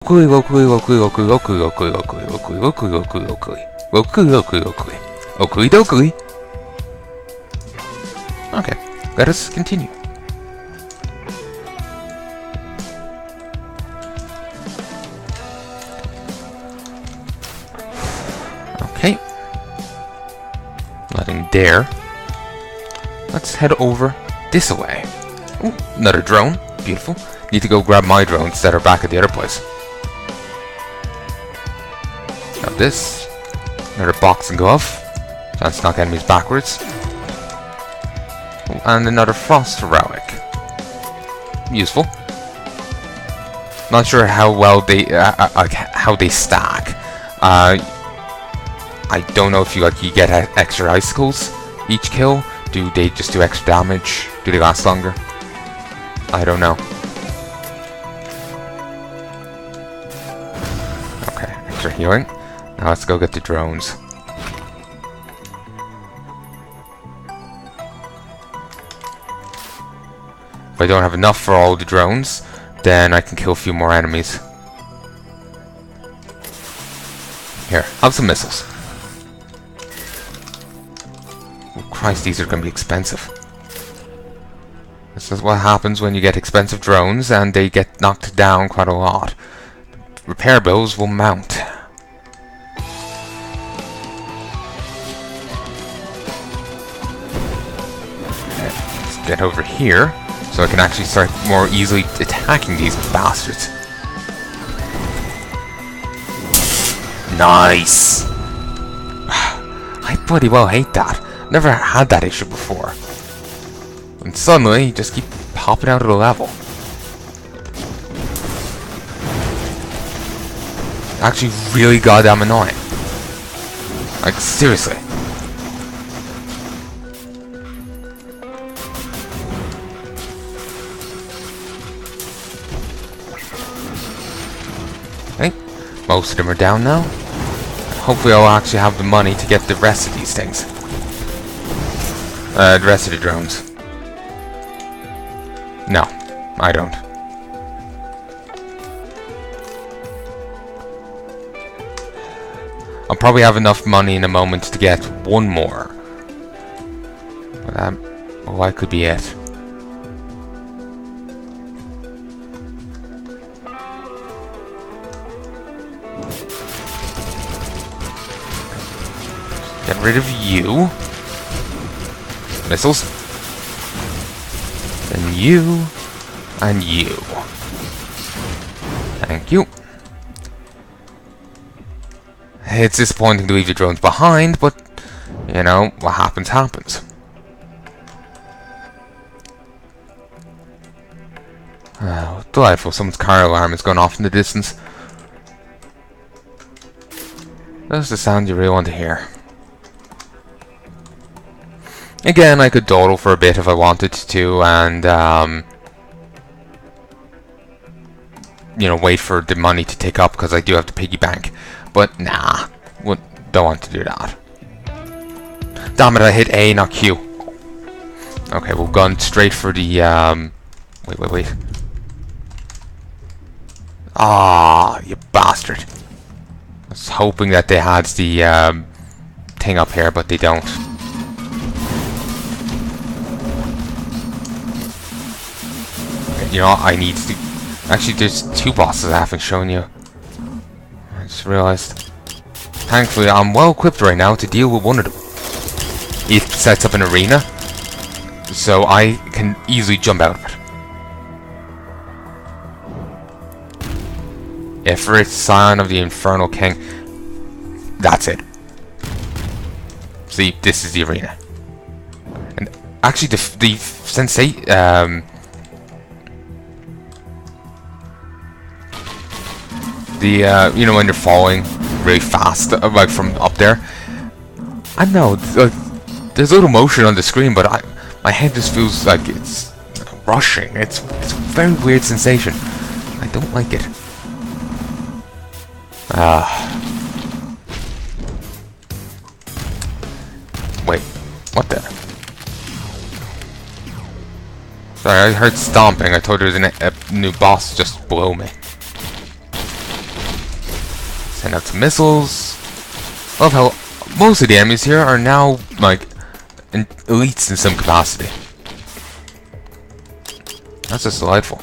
Okay, let us continue. Okay. Nothing there. Let's head over this way. Ooh, another drone. Beautiful. Need to go grab my drones that are back at the other place. Now this. Another box and glove. Chance to knock enemies backwards. Ooh, and another frost heroic. Useful. Not sure how well they how they stack. I don't know if you get extra icicles each kill. Do they just do extra damage? Do they last longer? I don't know. Okay, extra healing. Now let's go get the drones. If I don't have enough for all the drones, then I can kill a few more enemies. Here, have some missiles. Oh Christ, these are going to be expensive. This is what happens when you get expensive drones and they get knocked down quite a lot. Repair bills will mount. Let's get over here so I can actually start more easily attacking these bastards. Nice! I bloody well hate that. Never had that issue before. And suddenly, you just keep popping out of the level. Actually really goddamn annoying. Like, seriously. Okay, most of them are down now. Hopefully I'll actually have the money to get the rest of these things. The rest of the drones. No, I don't. I'll probably have enough money in a moment to get one more. But well, that could be it. Get rid of you. Missiles. Then you. And you. Thank you. It's disappointing to leave the drones behind, but, you know, what happens, happens. Oh, delightful. Someone's car alarm is going off in the distance. That's the sound you really want to hear. Again, I could dawdle for a bit if I wanted to, and, you know, wait for the money to tick up, because I do have to piggy bank. But, nah, don't want to do that. Damn it, I hit A, not Q. Okay, we've gone straight for the, wait. Ah, you bastard. I was hoping that they had the, thing up here, but they don't. You know, I need to... Actually, there's two bosses I haven't shown you. I just realized. Thankfully, I'm well equipped right now to deal with one of them. It sets up an arena, so I can easily jump out of it. Ifrit, Scion of the Infernal King. That's it. See, this is the arena. And actually, the sensei... you know, when you're falling really fast, like from up there. I know, there's a little motion on the screen, but my head just feels like it's rushing. It's a very weird sensation. I don't like it. Wait, what the? Sorry, I heard stomping. I thought there was a new boss just below me. Send out some missiles. Love how most of the enemies here are now, like, elites in some capacity. That's just delightful.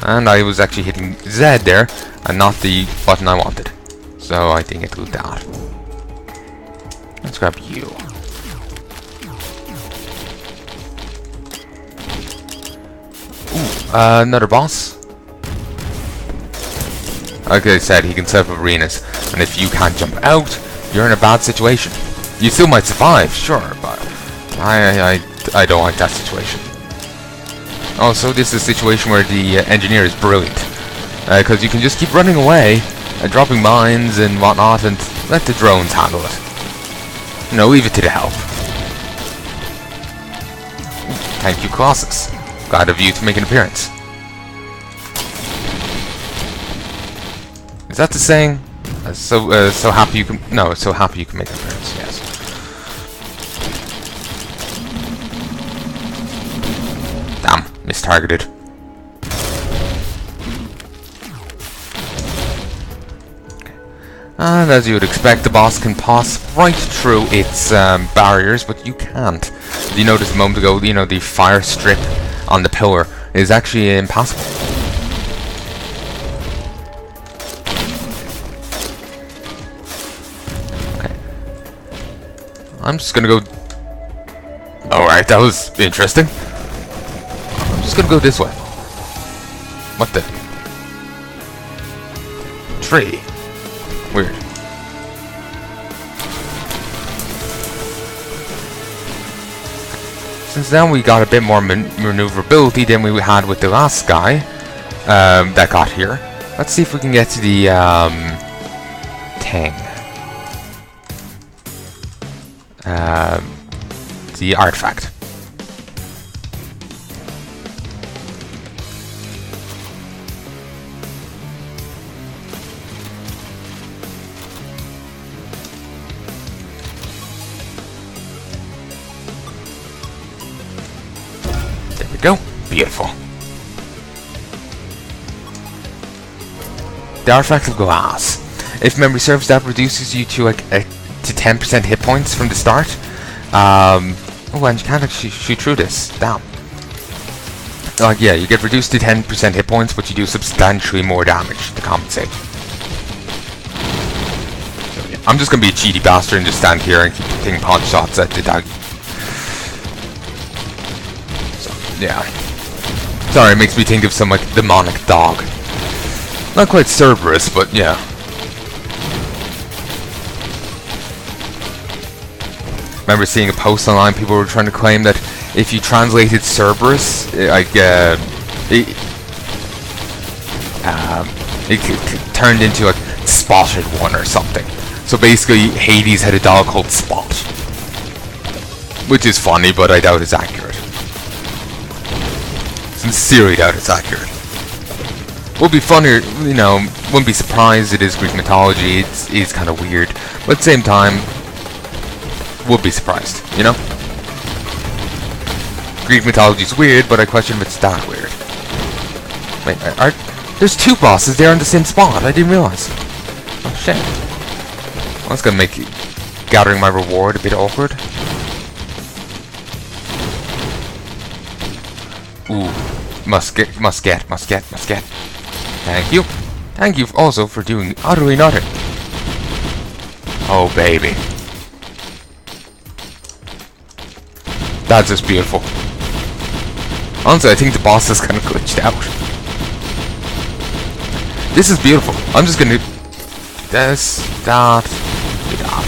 And I was actually hitting Z there, and not the button I wanted. So I didn't get to loot that. Let's grab you. Ooh, another boss. Like I said, he can set up arenas, and if you can't jump out, you're in a bad situation. You still might survive, sure, but I don't like that situation. Also, this is a situation where the engineer is brilliant, because you can just keep running away, dropping mines and whatnot, and let the drones handle it. You know, leave it to the help. Thank you, Colossus. Glad of you to make an appearance. Is that the saying? So happy you can... No, so happy you can make an appearance, yes. Damn, mistargeted. And as you would expect, the boss can pass right through its barriers, but you can't. You noticed a moment ago, you know, the fire strip on the pillar is actually impassable. Okay. I'm just gonna go... Alright, that was interesting. I'm just gonna go this way. What the... Tree. Weird. Since then we got a bit more maneuverability than we had with the last guy that got here. Let's see if we can get to the thing. The artifact. Go. Beautiful. The artifact of glass. If memory serves, that reduces you to like to 10% hit points from the start. Oh, and you can't actually shoot through this. Damn. Like, yeah, you get reduced to 10% hit points, but you do substantially more damage to compensate. So, yeah. I'm just gonna be a cheaty bastard and just stand here and keep taking pot shots at the dog. Yeah. Sorry, it makes me think of some, like, demonic dog. Not quite Cerberus, but yeah. Remember seeing a post online, people were trying to claim that if you translated Cerberus, like, it turned into a spotted one or something. So basically, Hades had a dog called Spot. Which is funny, but I doubt it's accurate. Sincerely doubt it's accurate. Would be funnier, you know, wouldn't be surprised, it is Greek mythology, it's kind of weird, but at the same time, would be surprised, you know? Greek mythology's weird, but I question if it's that weird. Wait, there's two bosses there on the same spot, I didn't realize. Oh shit. Well, that's gonna make gathering my reward a bit awkward. Ooh. Must get. Thank you. Thank you also for doing utterly nothing. Oh, baby. That's just beautiful. Honestly, I think the boss is kind of glitched out. This is beautiful. I'm just gonna do this, that, do that.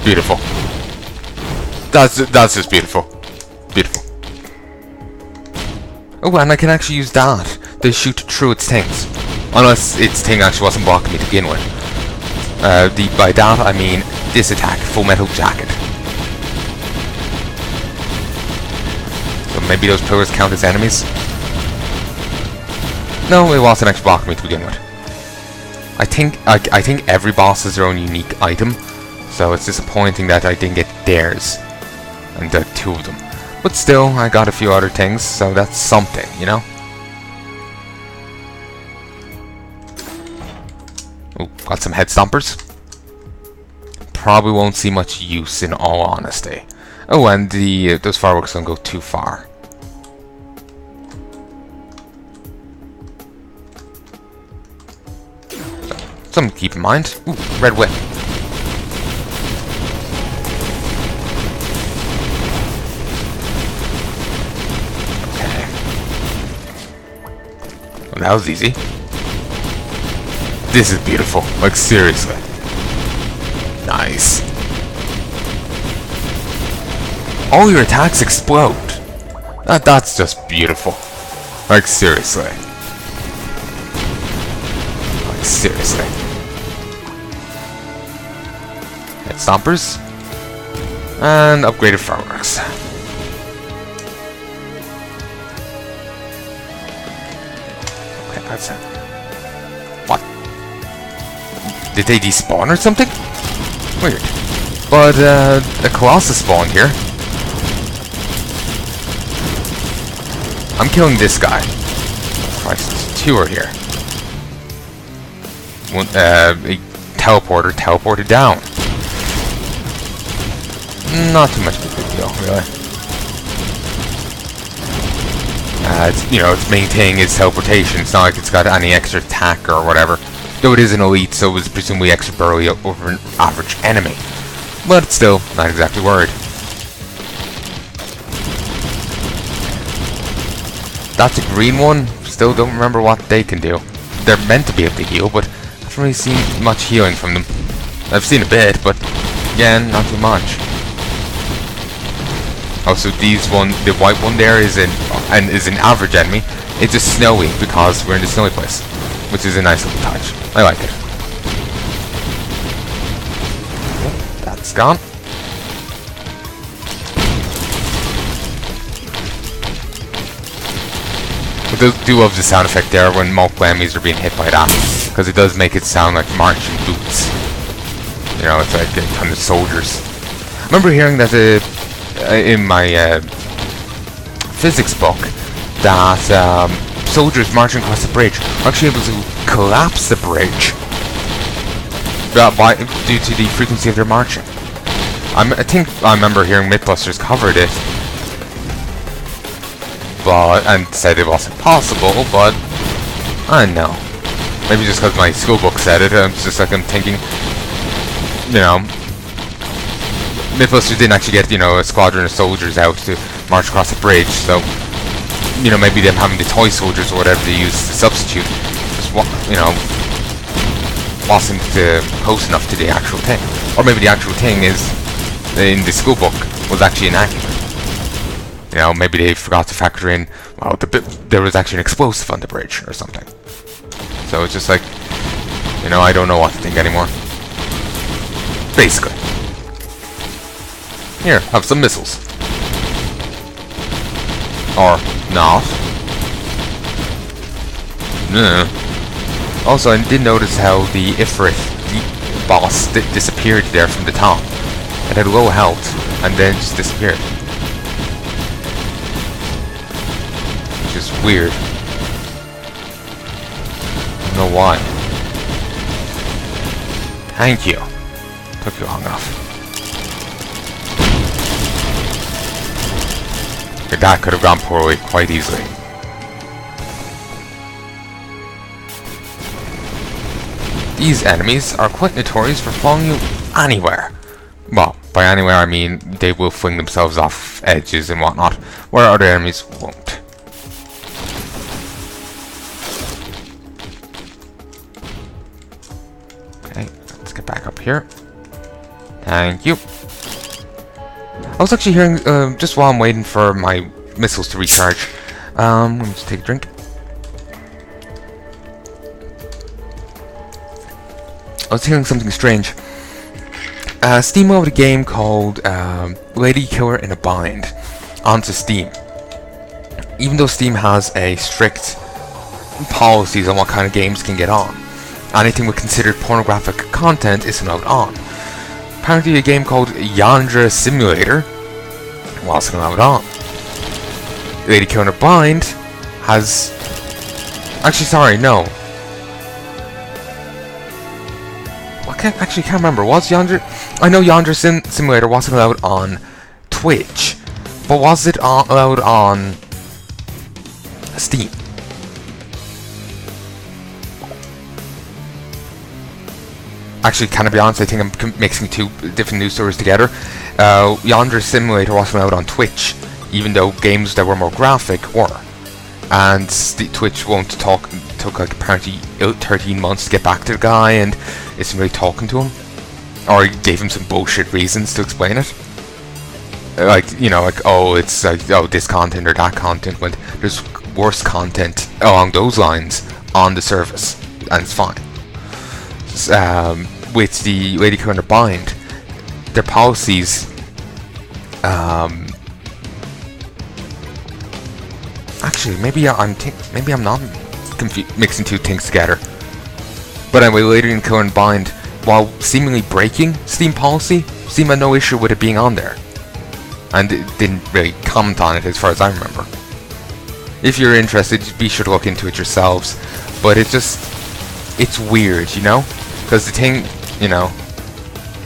Beautiful. That's just beautiful. Beautiful. Oh, and I can actually use that to shoot through its things. Unless its thing actually wasn't blocking me to begin with. By that I mean this attack, Full Metal Jacket. So maybe those pillars count as enemies? No, it wasn't actually blocking me to begin with. I think every boss has their own unique item, so it's disappointing that I didn't get theirs. And the two of them. But still, I got a few other things, so that's something, you know? Ooh, got some head stompers. Probably won't see much use in all honesty. Oh, and those fireworks don't go too far. Something to keep in mind. Ooh, red whip. Okay. Well, that was easy. This is beautiful. Like, seriously. Nice. All your attacks explode. That's just beautiful. Like, seriously. Like, seriously. Head stompers. And upgraded fireworks. Okay, that's it. What? Did they despawn or something? Weird. But, a Colossus spawned here. I'm killing this guy. Christ, two are here. One, a teleporter teleported down. Not too much of a big deal, really. It's, you know, it's maintaining its teleportation. It's not like it's got any extra attack or whatever. Though it is an elite, so it was presumably extra burly over an average enemy. But still, not exactly worried. That's a green one. Still don't remember what they can do. They're meant to be able to heal, but I haven't really seen much healing from them. I've seen a bit, but again, not too much. Also, the white one there is an average enemy. It's just snowy because we're in the snowy place, which is a nice little touch. I like it. That's gone. I do love the sound effect there when multiple enemies are being hit by that, because it does make it sound like marching boots. You know, it's like a ton of soldiers. I remember hearing that in my physics book that soldiers marching across the bridge are actually able to collapse the bridge due to the frequency of their marching. I think I remember hearing Mythbusters covered it, and said it wasn't possible, but I don't know. Maybe just because my school book said it, I'm thinking, you know, Mythbusters didn't actually get, you know, a squadron of soldiers out to march across a bridge, so, you know, maybe them having the toy soldiers or whatever they use to substitute, just, you know, wasn't close enough to the actual thing. Or maybe the actual thing is, in the school book, was actually inaccurate. You know, maybe they forgot to factor in, well, there was actually an explosive on the bridge or something. So it's just like, you know, I don't know what to think anymore. Basically. Here, have some missiles. Or not. Also, I did notice how the Ifrit, the boss, disappeared there from the top. It had low health, and then just disappeared. Which is weird. I don't know why. Thank you. Took you long enough. That could have gone poorly quite easily. These enemies are quite notorious for following you anywhere. Well, by anywhere I mean they will fling themselves off edges and whatnot, where other enemies won't. Okay, let's get back up here. Thank you. I was actually hearing, just while I'm waiting for my missiles to recharge, let me just take a drink. I was hearing something strange. Steam loaded a game called Lady Killer in a Bind onto Steam. Even though Steam has a strict policies on what kind of games can get on, anything with considered pornographic content isn't allowed on. Apparently a game called Yandra Simulator wasn't allowed on. Lady Killer in a Bind has... Actually, sorry, no. actually can't remember. Was Yonder? I know Yonder Simulator wasn't allowed on Twitch, but was it allowed on Steam? Actually, can I be honest? I think I'm mixing two different news stories together. Yonder Simulator wasn't allowed on Twitch, even though games that were more graphic were. And Twitch took like apparently 13 months to get back to the guy, and isn't really talking to him, or he gave him some bullshit reasons to explain it. Like, you know, like, oh, it's like, oh, this content or that content, when there's worse content along those lines on the service, and it's fine. With the way they kind of bind their policies, actually, maybe I'm not mixing two things together. But anyway, later in Kill and Bind, while seemingly breaking Steam policy, Steam had no issue with it being on there, and it didn't really comment on it as far as I remember. If you're interested, be sure to look into it yourselves. But it's weird, you know, because the thing, you know,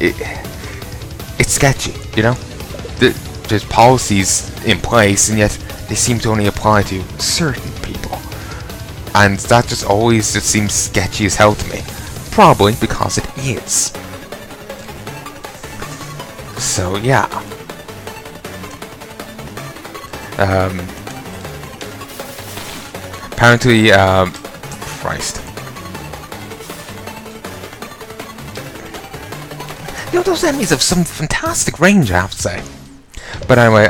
it's sketchy, you know. There's policies in place, and yet they seem to only apply to certain people. And that just always seems sketchy as hell to me. Probably because it is. So, yeah. Apparently, Christ. You know, those enemies have some fantastic range, I have to say. But anyway,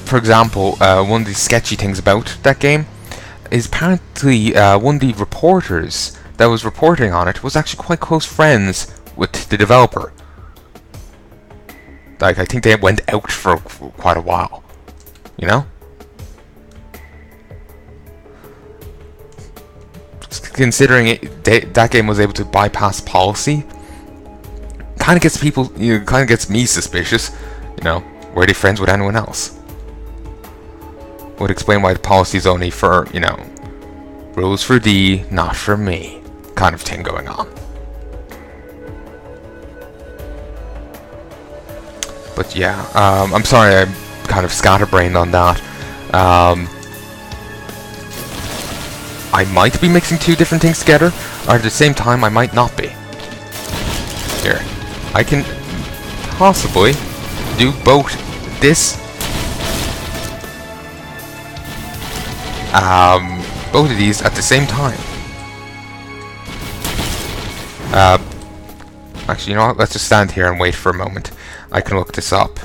for example, one of the sketchy things about that game is apparently one of the reporters that was reporting on it was actually quite close friends with the developer. Like, I think they went out for quite a while, you know? Considering that game was able to bypass policy, kind of gets people, you know, kind of gets me suspicious, you know, were they friends with anyone else? Would explain why the policy is only for, you know, rules for thee, not for me, kind of thing going on. But yeah, I'm sorry I'm kind of scatterbrained on that. I might be mixing two different things together, or at the same time I might not be. Here, I can possibly do both this both of these at the same time. Actually, you know what? Let's just stand here and wait for a moment. I can look this up.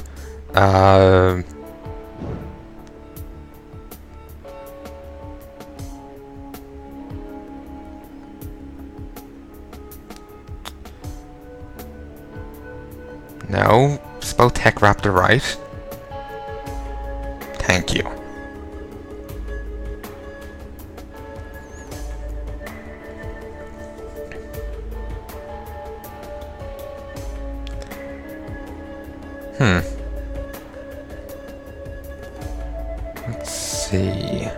No, spell Tech Raptor right. Thank you. Let's see.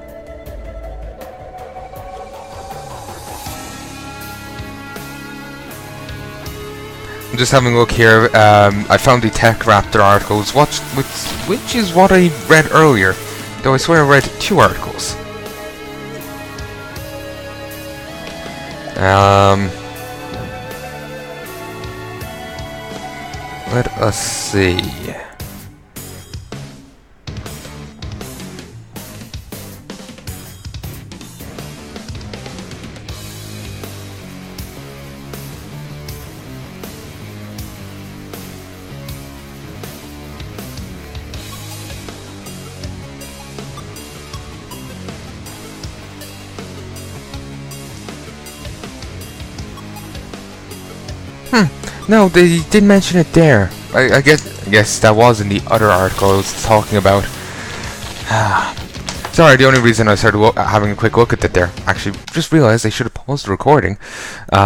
I'm just having a look here. I found the Tech Raptor articles, which is what I read earlier, though I swear I read 2 articles. Let us see. No, they didn't mention it there. I guess that was in the other article I was talking about. Sorry, the only reason I started having a quick look at it there, actually just realized I should have paused the recording. You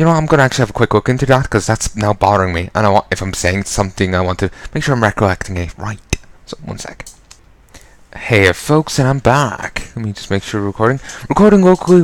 know, I'm gonna actually have a quick look into that because that's now bothering me, and if I'm saying something, I want to make sure I'm recollecting it right. So, one sec. Hey folks, and I'm back. Let me just make sure recording locally.